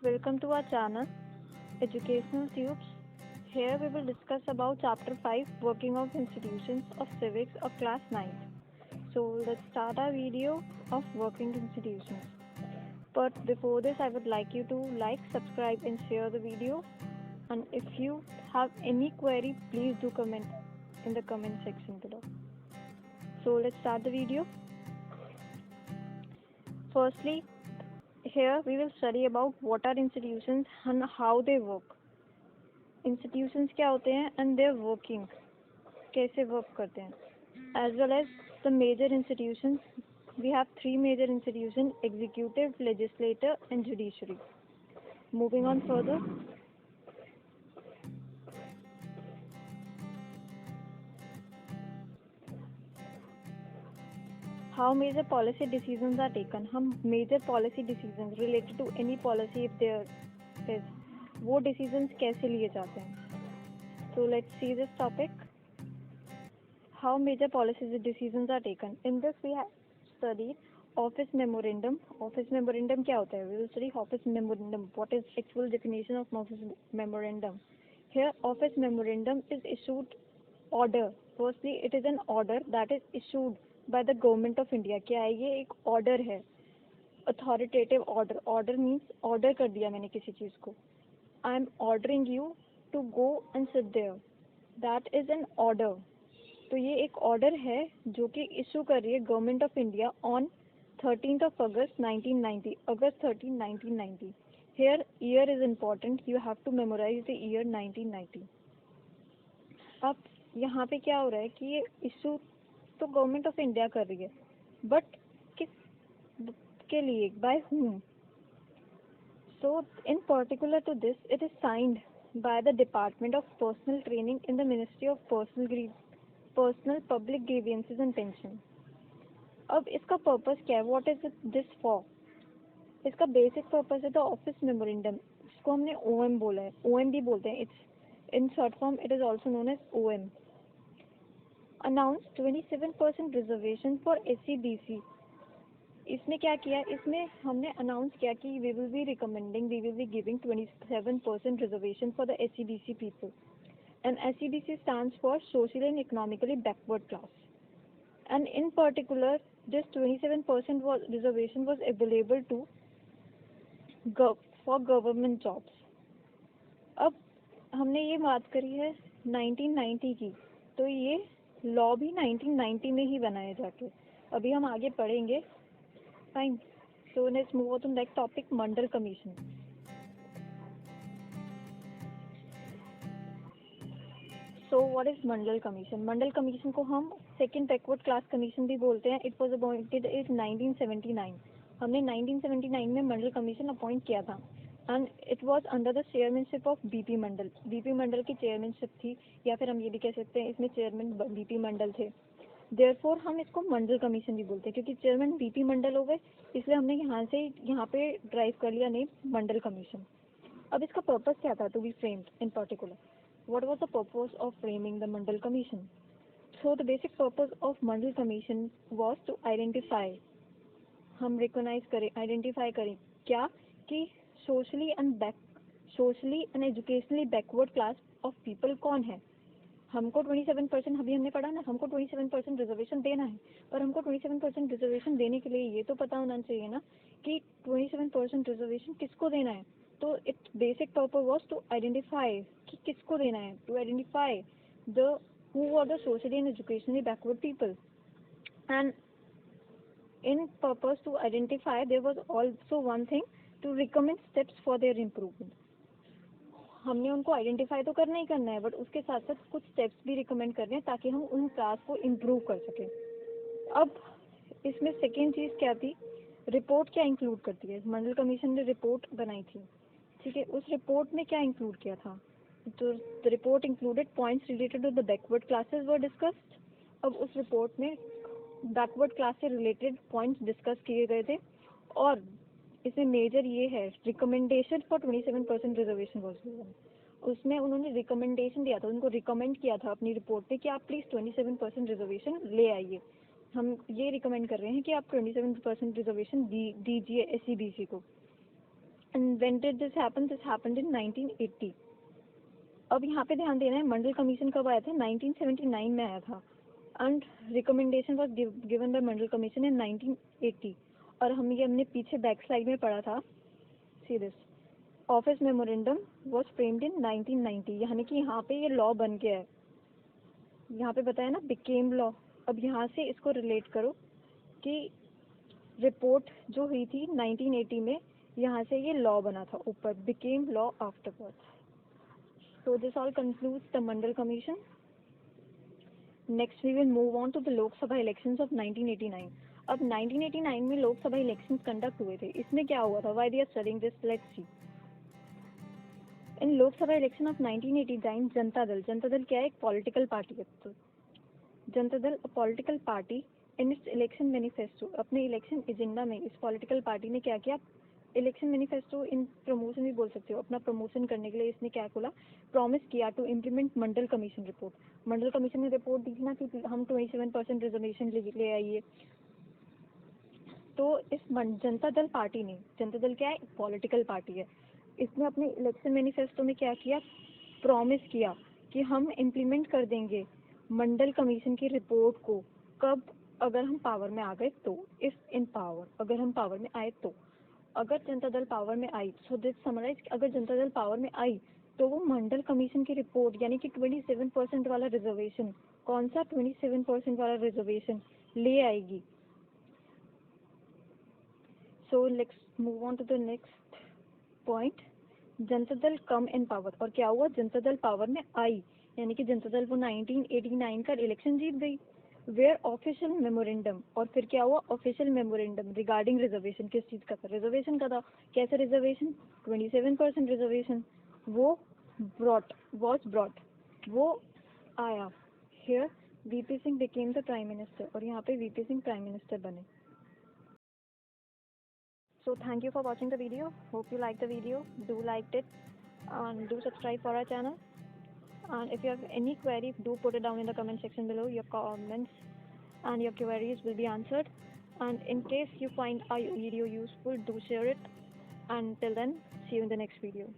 welcome to our channel Educational Tubes. Here we will discuss about chapter 5 Working of Institutions of Civics of class 9th. So let's start our video of working institutions. But before this I would like you to like, subscribe and share the video, and if you have any query please do comment in the comment section below. So let's start the video. Firstly, here we will study about what are institutions and how they work. Institutions क्या होते हैं and their working, कैसे work करते हैं, as well as the major institutions. We have three major institutions: executive, legislature and judiciary. Moving on further. How major policy decisions are taken. हम major policy decisions related to any policy if there is, वो decisions कैसे लिए जाते हैं. So let's see this topic. How major policy decisions are taken. In this we have studied office memorandum. Office memorandum क्या होता है? We will study office memorandum. What is actual definition of office memorandum? Here office memorandum is issued order. Firstly it is an order that is issued by the government of India. क्या है ये? एक order है, authoritative order. Order means order कर दिया मैंने किसी चीज़ को. I am ordering you to go and sit there. That is an order. तो ये एक order है जो कि issue कर रही है government of India on 13th of August 1990. August 13, 1990. Here year is important. You have to memorize the year 1990. अब यहाँ पे क्या हो रहा है कि ये issue तो गवर्नमेंट ऑफ इंडिया कर रही है, बट किस के लिए, bye whom? So in particular to this it is signed by the Department of Personal Training in the Ministry of Personal Public Grievances and Pension. अब इसका पर्पस क्या है? What is this for? इसका basic purpose है the office memorandum. इसको हमने OM बोला है, ओएम भी बोलते हैं. It's in short form it is also known as OM. Announce 27% reservation for SCBC. इसने क्या किया? इसमें हमने अनाउंस किया कि we will be giving 27% reservation for the SCBC people. And SCBC stands for socially and economically backward class. And in particular this 27% reservation was available to for government jobs. अब हमने ये बात करी है 1990 की, तो ये लॉ भी 1990 में ही बनाया जाके. अभी हम आगे पढ़ेंगे. Fine. So let's move on to next topic, Mandal commission. So what is Mandal commission? Mandal commission को हम सेकंड बैकवर्ड क्लास कमीशन भी बोलते हैं. It was appointed in 1979. हमने 1979 में मंडल कमीशन अपॉइंट किया था. And it was under the chairmanship of BP Mandal. BP Mandal की चेयरमैनशिप थी, या फिर हम ये भी कह सकते हैं इसमें चेयरमैन BP मंडल थे. देयरफॉर हम इसको मंडल कमीशन भी बोलते हैं, क्योंकि चेयरमैन BP मंडल हो गए, इसलिए हमने यहाँ पे ड्राइव कर लिया नेम मंडल कमीशन. अब इसका पर्पस क्या था? To be framed in particular. What was the purpose of framing the Mandal commission? So the basic purpose of Mandal commission was to identify, हम रिकॉग्नाइज करें, आइडेंटिफाई करें क्या कि socially and educationally backward class of people कौन है. हमको 27%, अभी हमने पढ़ा ना, हमको 27% रिजर्वेशन देना है, पर हमको 27% रिजर्वेशन देने के लिए ये तो पता होना चाहिए ना कि 27% रिजर्वेशन किसको देना है. तो it basic purpose was to identify कि किसको देना है, to identify the who are the socially and educationally backward people. And in purpose to identify there was also one thing to recommend steps for their improvement. हमने उनको identify तो करना ही करना है, बट उसके साथ साथ कुछ स्टेप्स भी रिकमेंड करने हैं ताकि हम उन क्लास को इम्प्रूव कर सकें. अब इसमें सेकेंड चीज़ क्या थी? रिपोर्ट क्या इंक्लूड करती है? मंडल कमीशन ने रिपोर्ट बनाई थी, ठीक है. उस रिपोर्ट में क्या इंक्लूड किया था? तो the report included points related to the backward classes were discussed. अब उस रिपोर्ट में बैकवर्ड क्लास से रिलेटेड पॉइंट्स डिस्कस किए गए थे, और इसमें मेजर ये है recommendation for 27% reservation was given. उसमें उन्होंने रिकमेंडेशन दिया था, उनको रिकमेंड किया था अपनी रिपोर्ट में कि आप प्लीज़ 27% रिजर्वेशन ले आइए. हम ये रिकमेंड कर रहे हैं कि आप 27% रिजर्वेशन दीजिए SCBC को. And when did this happen? This happened in 1980. अब यहाँ पे ध्यान देना है, मंडल कमीशन कब आया था? 1979 में आया था, and recommendation was given by Mandal commission इन 1980. और हमने पीछे बैक स्लाइड में पढ़ा था, see this, office memorandum was framed in 1990, यानी कि यहाँ पे ये लॉ बन गया है. यहाँ पे बताया ना, बिकेम लॉ. अब यहाँ से इसको रिलेट करो कि रिपोर्ट जो हुई थी 1980 में, यहाँ से ये लॉ बना था ऊपर, became law afterwards. So this all concludes the Mandal Commission. Next we will move on to the Lok Sabha elections of 1989. अब 1989 में लोकसभा इलेक्शंस कंडक्ट हुए थे. इसमें क्या हुआ था? Why they are studying this? Let's see. In Lok Sabha election of 1989, Janata Dal क्या है? एक पॉलिटिकल पार्टी है. तो Janata Dal political party in its election manifesto, अपने इलेक्शन एजेंडा में इस पॉलिटिकल पार्टी ने क्या किया? इलेक्शन मैनिफेस्टो इन प्रमोशन भी बोल सकते हो. अपना प्रमोशन करने के लिए इसने क्या बोला? प्रॉमिस किया to implement Mandal commission report. Mandal commission ने रिपोर्ट दी थी ना कि हम 27% रिजर्वेशन ले आइए. तो इस जनता दल पार्टी ने, जनता दल क्या है? पॉलिटिकल पार्टी है. इसने अपने इलेक्शन मैनिफेस्टो में क्या किया? प्रॉमिस किया कि हम इम्प्लीमेंट कर देंगे मंडल कमीशन की रिपोर्ट को. कब? अगर हम पावर में आ गए तो. इफ इन पावर, अगर हम पावर में आए तो. अगर जनता दल पावर में आई, सो दिस समराइज, अगर जनता दल पावर में आई तो वो मंडल कमीशन की रिपोर्ट, यानी कि 27% वाला रिजर्वेशन, कौन सा 27% वाला रिजर्वेशन ले आएगी. So let's move on to the next point. Janata Dal come in power. और क्या हुआ? जनता दल पावर में आई, यानी कि जनता दल वो 1989 का इलेक्शन जीत गई. वेयर ऑफिशियल मेमोरेंडम, और फिर क्या हुआ? Official memorandum regarding reservation. किस चीज़ का था? रिजर्वेशन का था. कैसे रिजर्वेशन? 27% रिजर्वेशन. वो ब्रॉट, वो आया. Here VP Singh became the prime minister, और यहाँ पे वीपी सिंह प्राइम मिनिस्टर बने. So thank you for watching the video. Hope you liked the video. Do liked it, and do subscribe for our channel. And if you have any query, do put it down in the comment section below. Your comments and your queries will be answered. And in case you find our video useful, do share it. And till then, see you in the next video.